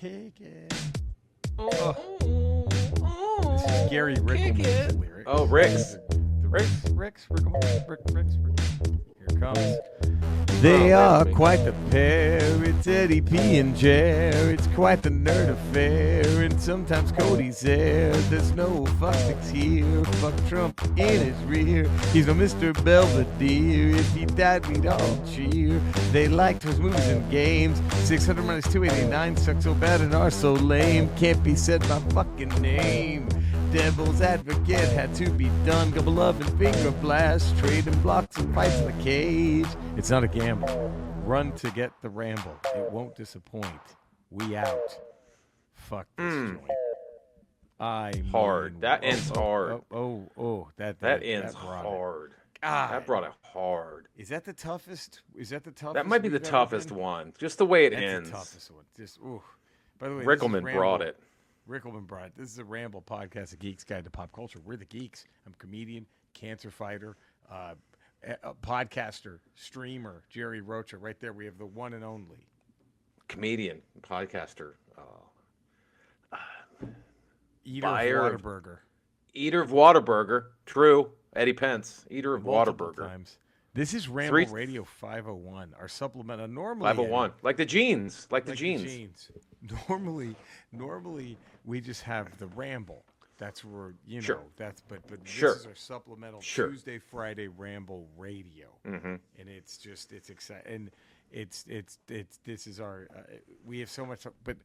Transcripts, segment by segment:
Kick it. This is Gary Rickelman's lyrics. Oh, Ricks. Ricks. Here it comes. They are quite the pair. It's Eddie P and Jer. It's quite the nerd affair. And sometimes Cody's there. There's no fucks here. Fuck Trump in his rear. He's no Mr. Belvedere. If he died, we'd all cheer. They liked his movies and games. 600 minus 289 suck so bad and are so lame. Can't be said my fucking name. Devil's advocate had to be done. Double love and finger blast. Trading blocks and fights in the cage. It's not a gamble. Run to get the ramble. It won't disappoint. We out. Fuck this joint. Hard. That ends hard. That ends hard. God. That brought it hard. Is that the toughest? That might be the toughest one. Just the way it ends. That's the toughest one. Just ooh. By the way, Rickelman brought it. Rickelman brought it. This is a Ramble podcast, a geek's guide to pop culture. We're the geeks. I'm comedian, cancer fighter, a podcaster, streamer, Jerry Rocha. Right there, we have the one and only comedian, podcaster, eater of Whataburger. Eater of Whataburger. True. Eddie Pence, eater of Whataburger. Times. This is Ramble Radio 501, our supplemental. Normally 501, like the jeans, Normally, we just have the Ramble. That's where sure. That's but sure. This is our supplemental sure. Tuesday, Friday Ramble Radio, and it's exciting. And this is our. We have so much, but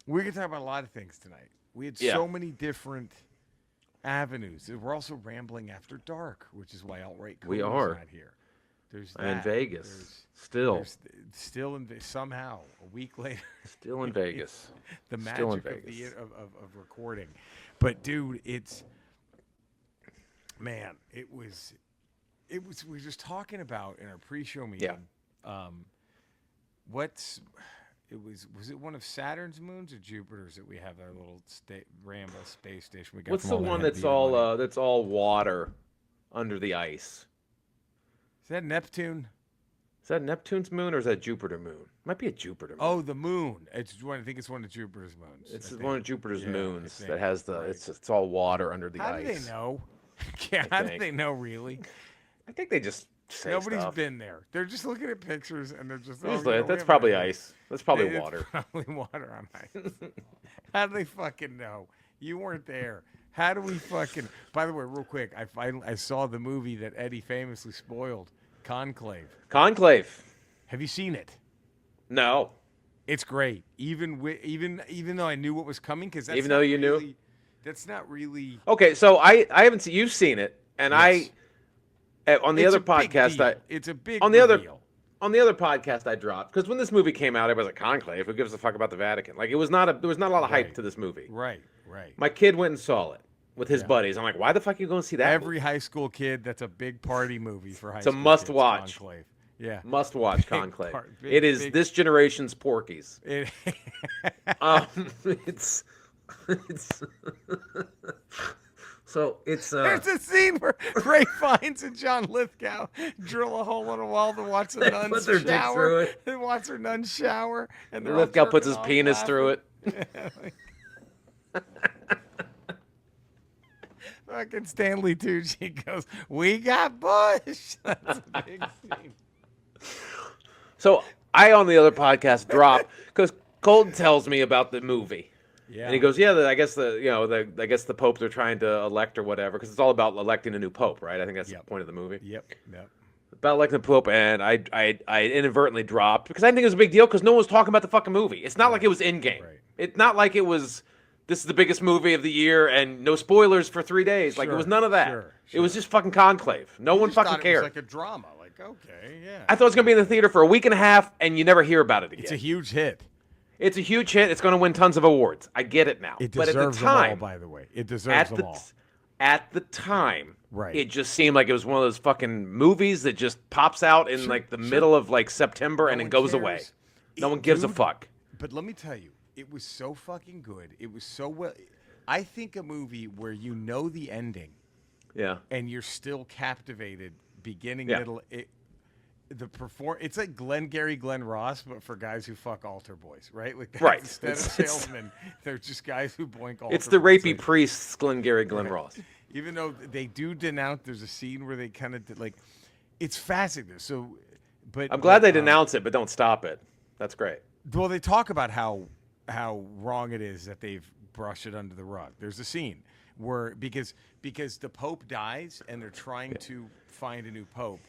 we're gonna talk about a lot of things tonight. We had so many different avenues. We're also rambling after dark, which is why alt-right Cody's not here. There's that. In Vegas. There's still in somehow a week later. Still in Vegas. The magic of recording. But dude, it was we were just talking about in our pre-show meeting. Yeah. Was it one of Saturn's moons or Jupiter's that we have our little Rambo space station we got? What's the one that's all water under the ice? Is that Neptune? Is that Neptune's moon or is that Jupiter moon? Might be a Jupiter moon. Oh, the moon. I think it's one of Jupiter's moons. It's one of Jupiter's moons that has it's all water under the ice. How do they know? How do they know, really? I think they just say Nobody's stuff. been there. They're just looking at pictures and they're just that's probably ice. That's probably water. It's probably water on ice. How do they fucking know? You weren't there. How do we fucking... By the way, real quick, I saw the movie that Eddie famously spoiled, Conclave. Have you seen it? No. It's great. Even though I knew what was coming, because that's even though you knew, that's not really. Okay, so I haven't seen. You've seen it, and yes. On the other podcast, it's a big on the reveal. On the other podcast I dropped, because when this movie came out, everybody was like, Conclave, who gives a fuck about the Vatican? Like, there was not a lot of hype to this movie. Right. My kid went and saw it with his buddies. I'm like, why the fuck are you going to see that? Every high school kid, that's a big party movie for high school kids. It's a must-watch. Conclave. Yeah. Must-watch Conclave. It is this generation's Porky's. It's... So it's there's a scene where Ray Fiennes and John Lithgow drill a hole in a wall to watch the nuns shower. They watch their nuns shower, and Lithgow puts his penis through it. Fucking Stanley Tucci goes, "We got Bush." That's a big scene. So I on the other podcast drop because Colton tells me about the movie. Yeah. And he goes, I guess the Pope they're trying to elect or whatever, because it's all about electing a new Pope, right? I think that's the point of the movie. Yep. About electing the Pope, and I inadvertently dropped because I didn't think it was a big deal because no one was talking about the fucking movie. It's not like it was Endgame. Right. It's not like it was. This is the biggest movie of the year, and no spoilers for 3 days. Like it was none of that. Sure. It was just fucking Conclave. No one fucking cared. It was like a drama. Like okay, yeah. I thought it was gonna be in the theater for a week and a half, and you never hear about it again. It's a huge hit. It's a huge hit. It's going to win tons of awards. I get it now. It deserves but at the time, them all, by the way. It deserves them all. At the time, right. It just seemed like it was one of those fucking movies that just pops out in the middle of September and it goes away. No one gives a fuck. But let me tell you, it was so fucking good. It was so well. I think a movie where you know the ending, and you're still captivated, beginning, middle. It's like Glenn Ross, but for guys who fuck altar boys, right? Like Right. Instead of salesmen, they're just guys who boink altar. It's the boys. rapey priests, Glenn Ross. Even though they do denounce, there's a scene where they kind of like, it's fascinating. So, but I'm glad they denounce it, but don't stop it. That's great. Well, they talk about how wrong it is that they've brushed it under the rug. There's a scene where because the Pope dies and they're trying to find a new Pope,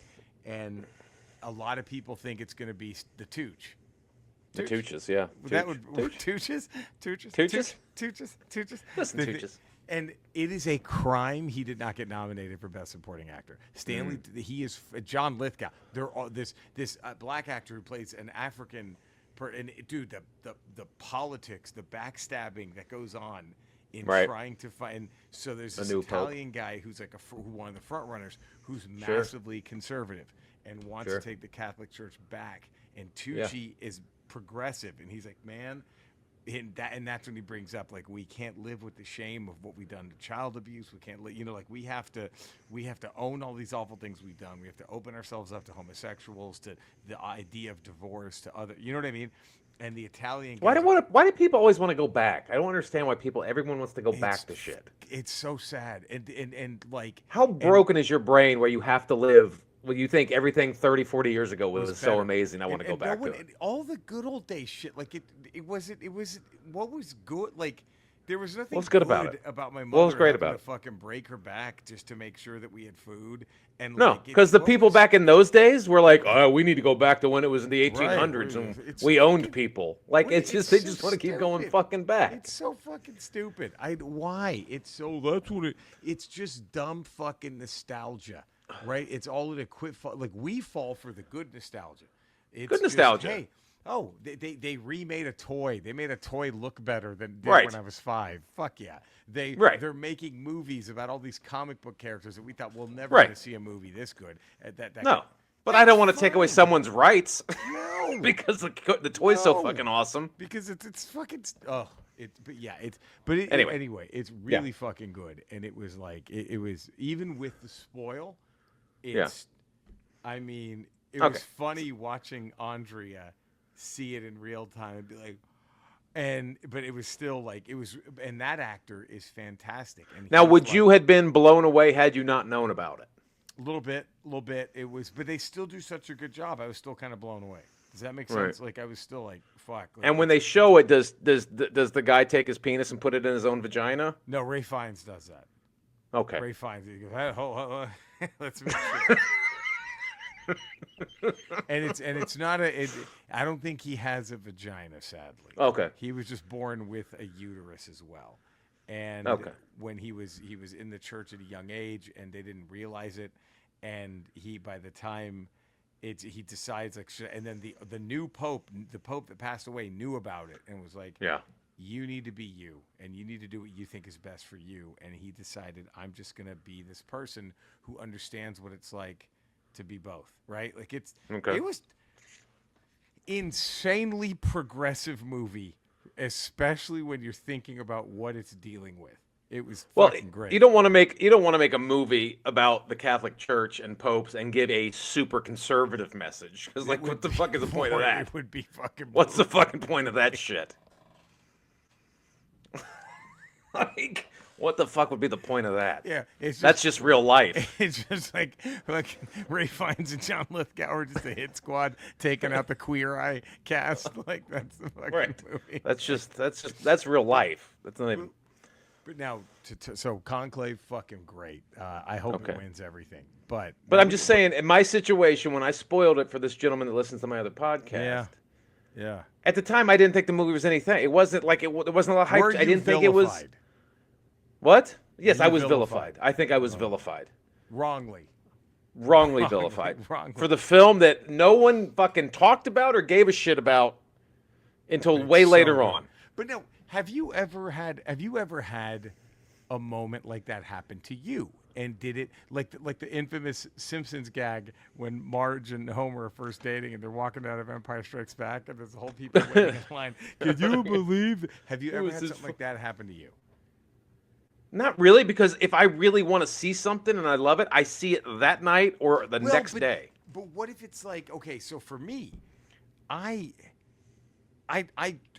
and a lot of people think it's going to be the Tooch. The Tooches, yeah. That would Tooches. Listen, Tooches. And it is a crime he did not get nominated for Best Supporting Actor. Stanley, he is John Lithgow. They're all this black actor who plays an African. And dude, the politics, the backstabbing that goes on in trying to find. So there's this Italian guy who's like one of the front runners who's massively conservative and wants to take the Catholic Church back. And Tucci is progressive, and he's like, man. And that's when he brings up, like, we can't live with the shame of what we've done to child abuse. We can't, like, we have to own all these awful things we've done. We have to open ourselves up to homosexuals, to the idea of divorce, to other, you know what I mean? And the Italian. Why do people always want to go back? I don't understand why everyone wants to go back to shit. It's so sad. And like. How broken is your brain where you have to live? Well, you think everything 30, 40 years ago was so amazing. I want to go back to it. All the good old days shit. Like it was what was good. Like there was nothing good about it. About my mother. What was great about it? Fucking break her back just to make sure that we had food. And no, because the people back in those days were like, oh, we need to go back to when it was in the 1800s and we owned people. Like they just want to keep going fucking back. It's so fucking stupid. Why? It's so that's what it's just dumb fucking nostalgia. Right, it's all in a quick. Like we fall for the good nostalgia. It's good nostalgia. Just, hey, they remade a toy. They made a toy look better than did when I was 5. Fuck yeah. They're making movies about all these comic book characters that we thought we'll never going to see a movie this good. But I don't want to take away someone's rights. No, because the toy's so fucking awesome. Because it's fucking. Anyway, it's really fucking good, and it was like it was even with the spoil. I mean, it was funny watching Andrea see it in real time and be like, but it was still like it was, and that actor is fantastic. And now, would you have been blown away had you not known about it? A little bit. It was, but they still do such a good job. I was still kind of blown away. Does that make sense? Like I was still like, fuck. Like, and when they show it, does the guy take his penis and put it in his own vagina? No, Ray Fiennes does that. Okay. Ray Fiennes. He goes, let's make sure. and it's not I don't think he has a vagina, sadly. Okay. He was just born with a uterus as well. And when he was in the church at a young age, and they didn't realize it, and by the time he decides and then the new pope, the pope that passed away, knew about it and was like, you need to be you, and you need to do what you think is best for you. And he decided, I'm just gonna be this person who understands what it's like to be both, right? Like it was insanely progressive movie, especially when you're thinking about what it's dealing with. It was fucking great. You don't want to make a movie about the Catholic Church and popes and give a super conservative message, because what the fuck is the point of that? It would be fucking. What's the fucking point of that shit? Like, what the fuck would be the point of that? Yeah, that's just real life. It's just like Ray Fiennes and John Lithgow are just a hit squad taking out the Queer Eye cast. Like that's the fucking movie. That's real life. That's not even. But now, so Conclave, fucking great. I hope it wins everything. But I'm just saying, in my situation, when I spoiled it for this gentleman that listens to my other podcast. Yeah. At the time, I didn't think the movie was anything. It wasn't like it wasn't a lot of hype. I didn't think it was. What? Yes, I was vilified. I think I was vilified. Wrongly vilified. For the film that no one fucking talked about or gave a shit about until way later on. But no, have you ever had a moment like that happen to you? And did it like the infamous Simpsons gag when Marge and Homer are first dating and they're walking out of Empire Strikes Back and there's a whole people waiting in line. Could you believe? Have you ever had something like that happen to you? Not really, because if I really want to see something and I love it, I see it that night or the next day. But what if it's like, okay, so for me, I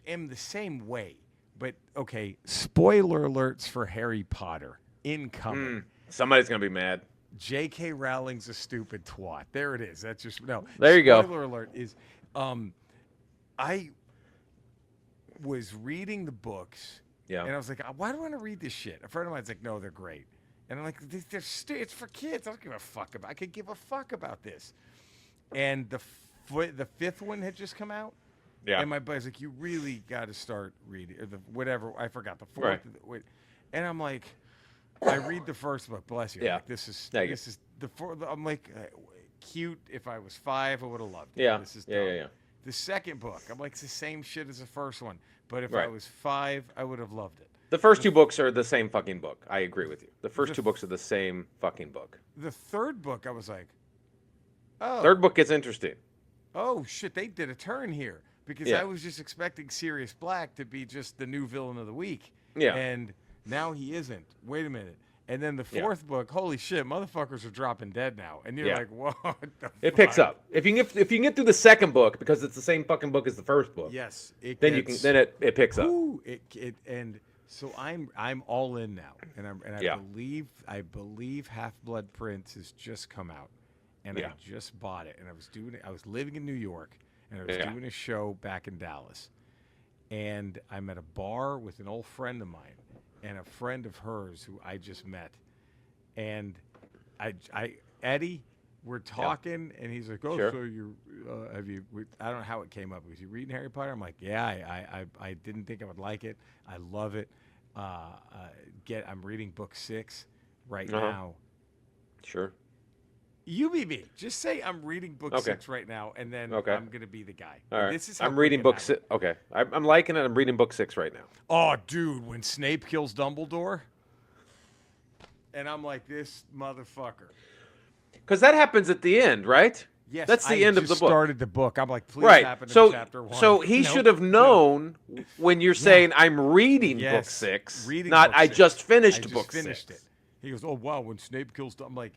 am the same way. But okay, spoiler alerts for Harry Potter incoming. Somebody's gonna be mad. J.K. Rowling's a stupid twat. There it is. That's just no. There you go. Spoiler alert is, I was reading the books, Yeah. and I was like, why do I want to read this shit? A friend of mine's like, no, they're great, and I'm like, it's for kids. I don't give a fuck about. I could give a fuck about this. And the fifth one had just come out. Yeah. And my buddy's like, you really got to start reading, or whatever. I forgot the fourth. Right. And I'm like, I read the first book. Bless you. Yeah. Like, this is the fourth. I'm like, cute. If I was 5, I would have loved it. Yeah. This is Yeah. The second book, I'm like, it's the same shit as the first one. But if I Right. was 5, I would have loved it. The first 2 books are the same fucking book. I agree with you. The first 2 books are the same fucking book. The third book, I was like, oh. Third book gets interesting. Oh, shit, they did a turn here. Because I was just expecting Sirius Black to be just the new villain of the week. Yeah. And now he isn't. Wait a minute. And then the fourth book, holy shit, motherfuckers are dropping dead now. And you're like, what the It fuck? picks up. If you can get through the second book because it's the same fucking book as the first book. Yes. Then it picks up. And so I'm all in now. And I believe Half-Blood Prince has just come out. And I just bought it. And I was living in New York. And I was doing a show back in Dallas. And I'm at a bar with an old friend of mine and a friend of hers who I just met. And Eddie, we're talking, and he's like, oh, so you're, I don't know how it came up. Was you reading Harry Potter? I'm like, yeah, I didn't think I would like it. I love it. I'm reading book 6 right now. Sure. You be me. Just say I'm reading book 6 right now, and then I'm going to be the guy. All right. This is how I'm reading book 6. Okay. I'm liking it. I'm reading book 6 right now. Oh, dude, when Snape kills Dumbledore, and I'm like, this motherfucker. Because that happens at the end, right? Yes, that's the end of the book. Started the book. I'm like, please happen in chapter 1. So he should have known when you're saying I'm reading book 6, not I just finished book 6. It. He goes, oh wow, when Snape kills, I'm like.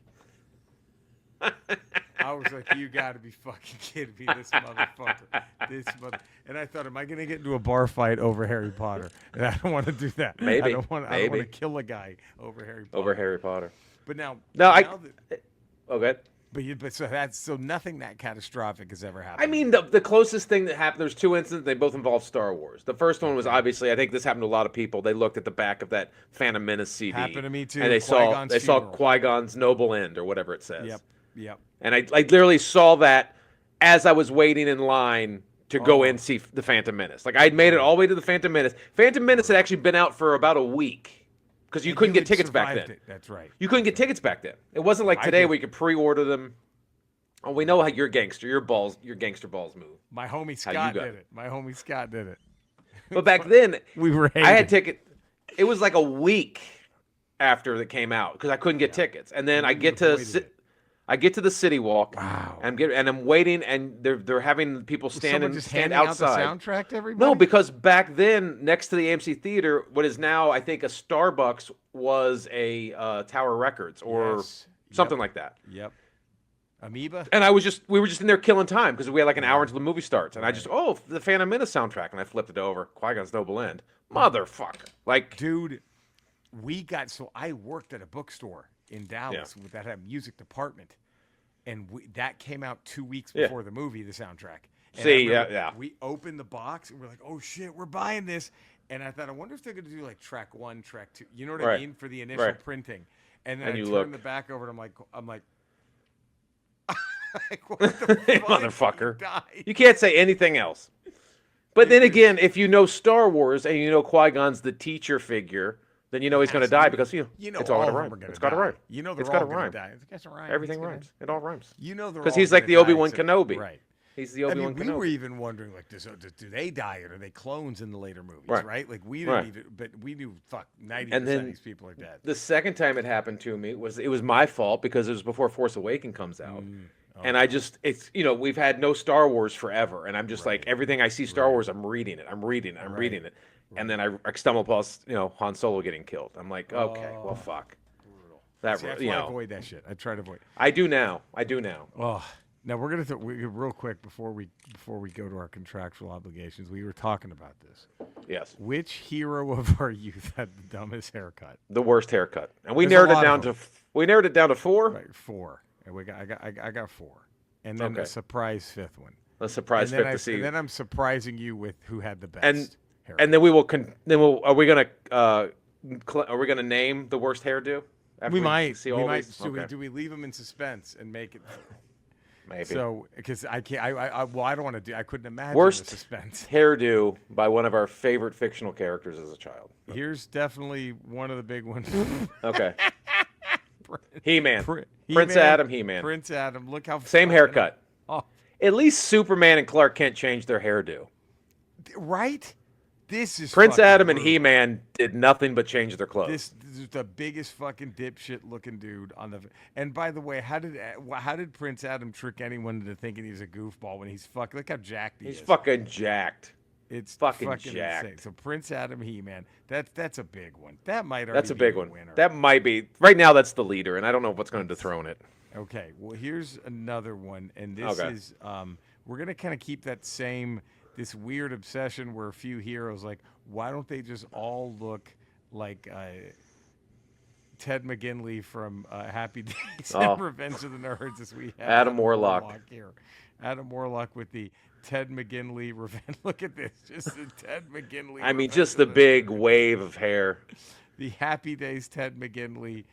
I was like, you got to be fucking kidding me, this motherfucker. And I thought, am I going to get into a bar fight over Harry Potter? And I don't want to do that. Maybe. I don't want to kill a guy over Harry Potter. But now. Okay. So nothing that catastrophic has ever happened. I mean, the closest thing that happened, there's 2 incidents. They both involve Star Wars. The first one was obviously, I think this happened to a lot of people. They looked at the back of that Phantom Menace CD. Happened to me too. And they saw Qui-Gon's Noble End or whatever it says. Yep. And I literally saw that as I was waiting in line to go in and see the Phantom Menace. Like, I'd made it all the way to the Phantom Menace. Phantom Menace had actually been out for about a week because you couldn't get tickets back then. That's right. You couldn't get tickets back then. It wasn't like today where you could pre-order them. Oh, we know how you're gangster. Your gangster balls move. My homie Scott did it. But back then, I had ticket. It was like a week after it came out because I couldn't get tickets, and then I get to the City Walk. Wow. And I'm waiting, and they're having people stand outside. Out the soundtrack to everybody? No, because back then, next to the AMC Theater, what is now I think a Starbucks was a Tower Records or something like that. Yep. Amoeba. And we were just in there killing time because we had like an hour until the movie starts, and I just the Phantom Menace soundtrack, and I flipped it over. Qui-Gon's Noble End, motherfucker. Like, dude, I worked at a bookstore in Dallas that had a music department, and that came out 2 weeks before the movie, the soundtrack. And we opened the box and we're like, oh shit, we're buying this. And I thought, I wonder if they're going to do like track 1, track 2. You know what I mean? For the initial printing. And then I turned the back over and I'm like, what the fuck? Motherfucker. You can't say anything else. But then again, if you know Star Wars and you know Qui-Gon's the teacher figure, then you know he's going to die because it's all going to rhyme. It's got to rhyme. You know, it's got to rhyme. Rhyme. Everything rhymes. It all rhymes. You know, because he's like the Obi-Wan Kenobi. Right. He's the Obi-Wan Kenobi. We were even wondering, like, do they die or are they clones in the later movies? Right. Like we didn't even, but we knew 90% of these people are dead. The second time it happened to me was my fault because it was before Force Awakens comes out. And we've had no Star Wars forever. And I'm just like, everything I see Star Wars, I'm reading it. I'm reading it. And then I stumble across, Han Solo getting killed. I'm like, okay, well, fuck. Brutal. I try to avoid that shit. I try to avoid. I do now. Oh, Now we're gonna real quick before we go to our contractual obligations. We were talking about this. Yes. Which hero of our youth had the dumbest haircut? The worst haircut, and we There's narrowed it down to 4. Right, 4. And I got 4, and then a surprise 5th one. A surprise 5th to see. And then I'm surprising you with who had the best. Haircut. And then we will. Are we gonna name the worst hairdo? We might. See all these? Do we leave them in suspense and make it? Maybe. So, because I can't. I don't want to do. I couldn't imagine worst the suspense. hairdo by one of our favorite fictional characters as a child. Here's definitely one of the big ones. Okay. He-Man. Prince Adam. He-Man. Prince Adam. Look how same haircut. Oh, at least Superman and Clark Kent changed their hairdo. Right. This is Prince Adam and brutal. He-Man did nothing but change their clothes. This is the biggest fucking dipshit looking dude on the. And by the way, how did Prince Adam trick anyone into thinking he's a goofball when he's fucking? Look how jacked he is. He's fucking jacked. It's fucking jacked. Insane. So Prince Adam, He-Man. That's a big one. That might already That's a big be one. Winner. That might be right now. That's the leader, and I don't know what's going to dethrone it. Okay. Well, here's another one, and this is we're gonna kind of keep that same. This weird obsession where a few heroes, like, why don't they just all look like Ted McGinley from Happy Days and Revenge of the Nerds as we have Adam Warlock here. Adam Warlock with the Ted McGinley Revenge. Look at this. Just the Ted McGinley. I mean, just the big wave of hair. The Happy Days Ted McGinley.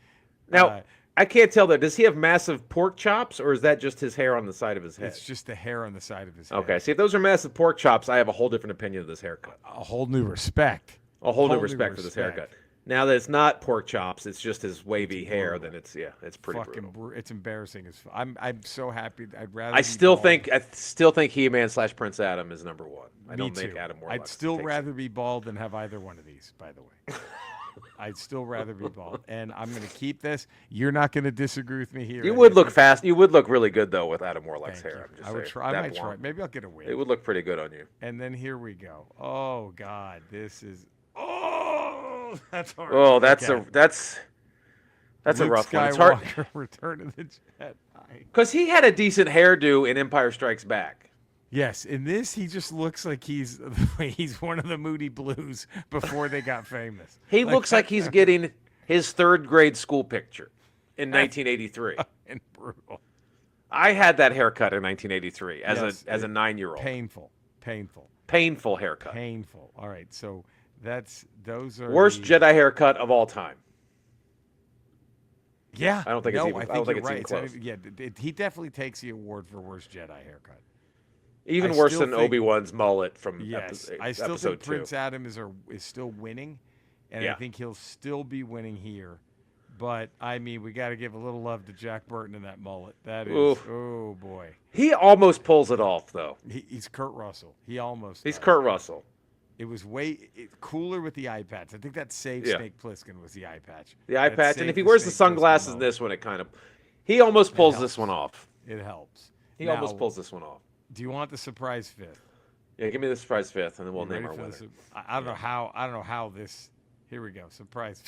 Now, I can't tell that. Does he have massive pork chops, or is that just his hair on the side of his head? It's just the hair on the side of his head. Okay, see, if those are massive pork chops, I have a whole different opinion of this haircut. A whole new respect. A whole new respect for this haircut. Now that it's not pork chops, it's just his wavy hair. Then it's pretty fucking brutal. It's embarrassing. I'm so happy. I'd rather. I still think He-Man / Prince Adam is number 1. I don't think Adam Warlock. I'd still rather be bald than have either one of these. By the way. I'd still rather be bald, and I'm going to keep this. You're not going to disagree with me here. You would look fast. You would look really good though with Adam Warlock's hair. I would try. I might try. Maybe I'll get a wig. It would look pretty good on you. And then here we go. Oh God, this is. Oh, that's hard. Oh, that's a Luke rough one. It's Skywalker, hard. Return of the Jedi. Because he had a decent hairdo in Empire Strikes Back. Yes, in this he just looks like he's one of the Moody Blues before they got famous. He looks like he's getting his 3rd grade school picture in 1983. And brutal. I had that haircut in 1983 as a 9-year-old. Painful haircut. Painful. All right, so those are worst Jedi haircut of all time. Yeah, I don't think it's even close. He definitely takes the award for worst Jedi haircut. Even worse than Obi-Wan's mullet from I still episode think 2. Prince Adam is still winning, and I think he'll still be winning here. But, I mean, we got to give a little love to Jack Burton in that mullet. That is, oh, boy. He almost pulls it off, though. He's Kurt Russell. He almost He's Kurt Russell. It was cooler with the eye patch. I think that saved Snake Plissken was the eye patch. The eye patch, and if he wears the sunglasses in this one, it kind of... He almost pulls this one off. It helps. He almost pulls this one off. Do you want the surprise 5th? Yeah, give me the surprise 5th, and then we'll name our winner. I don't know how this. Here we go. Surprise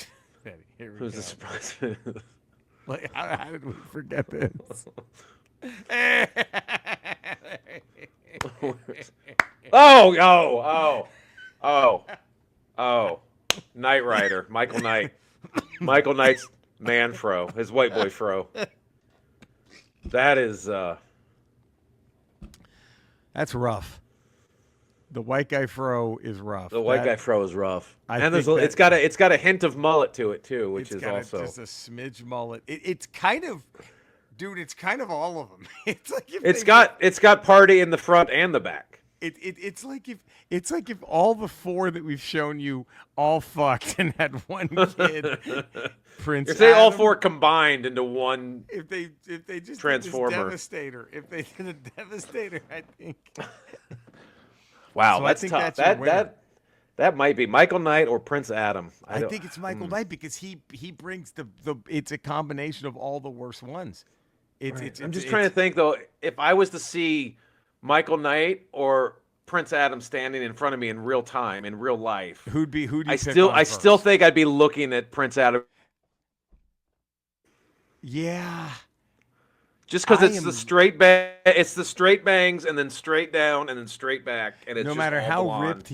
5th. Here we go. Who's the surprise 5th? Like, how did we forget this? Oh! Knight Rider, Michael Knight. Michael Knight's man fro, his white boy fro. That is. That's rough. The white guy fro is rough. The white guy fro is rough, and it's got a hint of mullet to it too, which is also just a smidge mullet. It's kind of, dude. It's kind of all of them. It's like it's got party in the front and the back. It's like if all the 4 that we've shown you all fucked and had one kid. Prince If they Adam, all 4 combined into one. If they just Transformer. Did this Devastator. If they did a Devastator, I think. Wow, so that's tough. That might be Michael Knight or Prince Adam. I think it's Michael Knight because he brings the. It's a combination of all the worst ones. I'm just trying to think though. If I was to see Michael Knight or Prince Adam standing in front of me in real time, in real life, who'd you I still think I'd be looking at Prince Adam. Yeah. Just because it's the straight bangs and then straight down and then straight back, and it's no just matter all how blonde. ripped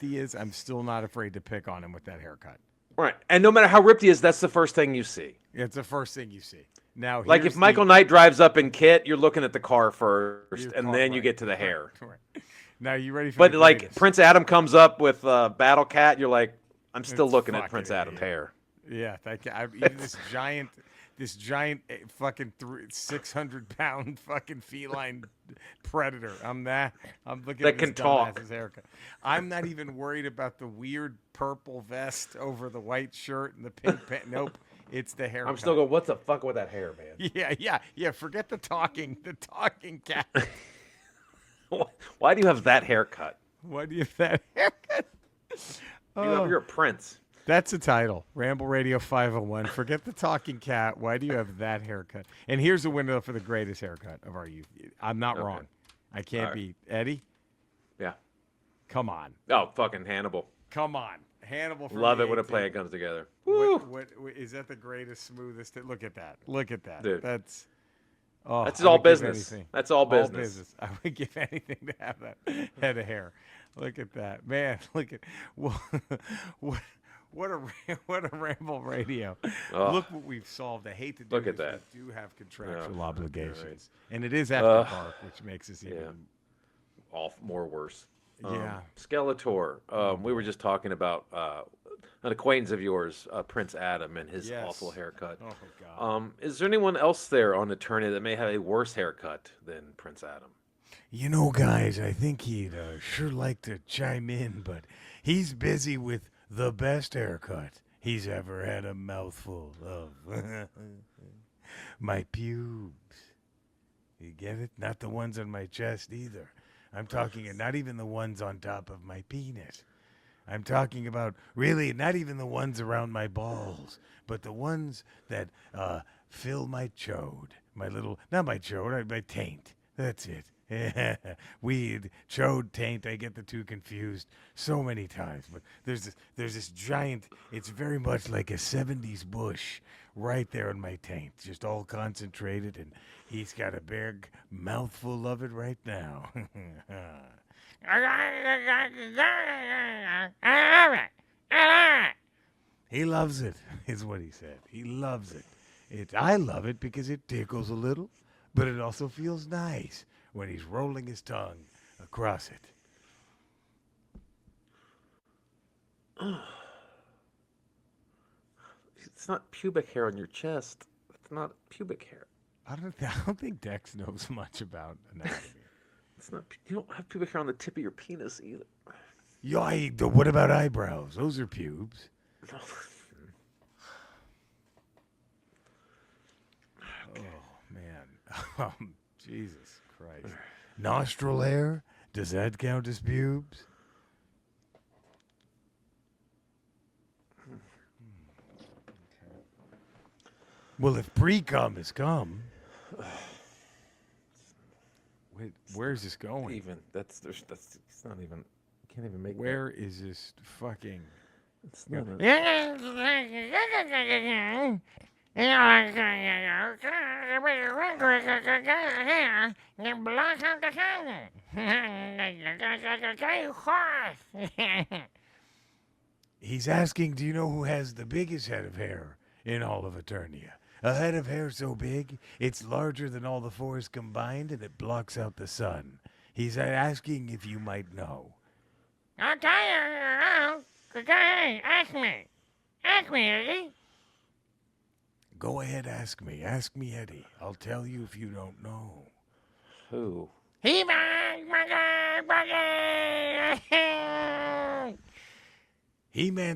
he is, I'm still not afraid to pick on him with that haircut. Right, and no matter how ripped he is, that's the first thing you see. It's the first thing you see. Now, Like if Michael Knight drives up in Kit, you're looking at the car first, and then you get to the hair. Right. Now you ready for? But like Prince Adam comes up with Battle Cat, you're like, I'm still looking at Prince Adam's hair. Yeah, even this giant fucking 600-pound fucking feline predator. I'm looking at this dumbasses haircut. I'm not even worried about the weird purple vest over the white shirt and the pink pants. Nope, it's the haircut. I'm still going, what the fuck with that hair, man? Yeah. Forget the talking cat. Why do you have that haircut? Why do you have that haircut? You're a prince. That's a title. Ramble Radio 501. Forget the talking cat. Why do you have that haircut? And here's the window for the greatest haircut of our youth. I'm not wrong. I can't be. Eddie? Yeah. Come on. Oh, fucking Hannibal. Come on. Hannibal. Love it when a plan comes together. What is that the greatest, smoothest? Look at that. Dude. That's all business. That's all business. I would give anything to have that head of hair. Look at that. Man, look at what a Ramble Radio. Look what we've solved. I hate to do Look this, at that. We do have contractual obligations. Right. And it is after dark, which makes us even more worse. Yeah. Skeletor. We were just talking about an acquaintance of yours, Prince Adam, and his awful haircut. Oh, God. Is there anyone else there on Eternity that may have a worse haircut than Prince Adam? You know, guys, I think he'd sure like to chime in, but he's busy with the best haircut he's ever had a mouthful of. My pubes. You get it? Not the ones on my chest either. I'm talking, and not even the ones on top of my penis. I'm talking about really not even the ones around my balls, but the ones that fill my chode. Not my chode, my taint. That's it. Weed, chode, taint. I get the two confused so many times. But there's this giant. It's very much like a 70s bush right there in my taint, just all concentrated, and he's got a big mouthful of it right now. He loves it, is what he said. He loves it. I love it because it tickles a little, but it also feels nice when he's rolling his tongue across it. It's not pubic hair on your chest. It's not pubic hair. I don't think Dex knows much about anatomy. It's not. You don't have pubic hair on the tip of your penis either. What about eyebrows? Those are pubes. Okay. Oh man, Jesus Christ! Nostril hair? Does that count as pubes? Okay. Well, if pre-cum is cum, wait, where's this going? That's it's not even. You can't even make. Where is this fucking? It's not. He's asking, do you know who has the biggest head of hair in all of Eternia? A head of hair so big, it's larger than all the forests combined, and it blocks out the sun. He's asking if you might know. I'll tell you. Okay, ask me. Ask me, Eddie. Go ahead, ask me. Ask me, Eddie. I'll tell you if you don't know. Who? He-Man's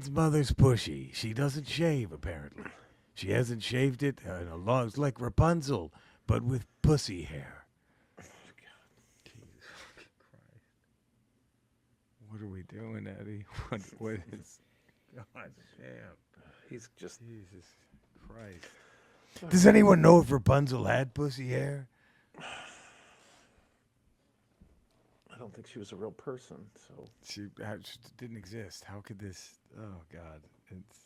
mother's pushy. She doesn't shave, apparently. She hasn't shaved it in a long... It's like Rapunzel, but with pussy hair. Oh, God. Jesus Christ. What are we doing, Eddie? What is... God damn. He's just... Jesus Christ. Does anyone know if Rapunzel had pussy hair? I don't think she was a real person, so... She didn't exist. How could this... Oh, God. It's...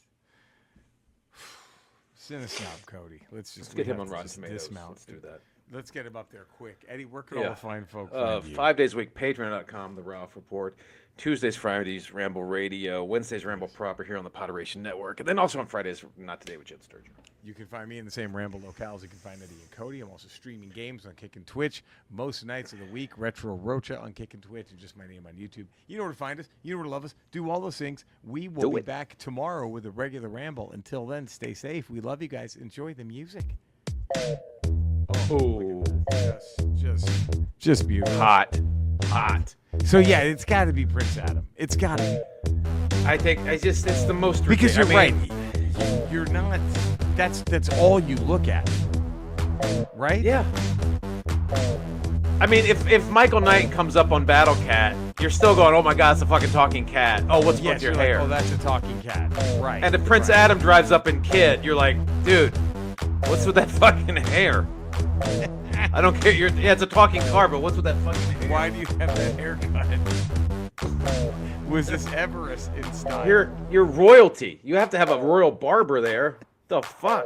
Cinesnob Cody. Let's get him on Rotten Tomatoes. Dismount. Let's do that. Let's get him up there quick. Eddie, where can all the fine folks find you? 5 days a week, patreon.com, The Ralph Report. Tuesdays, Fridays, Ramble Radio. Wednesdays, Ramble Proper here on the Podderation Network. And then also on Fridays, Not Today with Jen Sturgeon. You can find me in the same Ramble locales. You can find Eddie and Cody. I'm also streaming games on Kick and Twitch most nights of the week. Retro Rocha on Kick and Twitch, and just my name on YouTube. You know where to find us. You know where to love us. Do all those things. We will be back tomorrow with a regular Ramble. Until then, stay safe. We love you guys. Enjoy the music. Oh, just beautiful. Hot. So yeah, it's got to be Prince Adam. It's got to be. It's the most because you're right. You're not. That's all you look at, right? Yeah. I mean, if Michael Knight comes up on Battle Cat, you're still going, oh my God, it's a fucking talking cat. Oh, what's with your hair? Like, oh, that's a talking cat. Right. And if Prince Adam drives up in Kid, you're like, dude, what's with that fucking hair? I don't care. It's a talking car, but what's with that fucking hair? Why do you have that haircut? Was this Everest in style? You're royalty. You have to have a royal barber there. The fuck?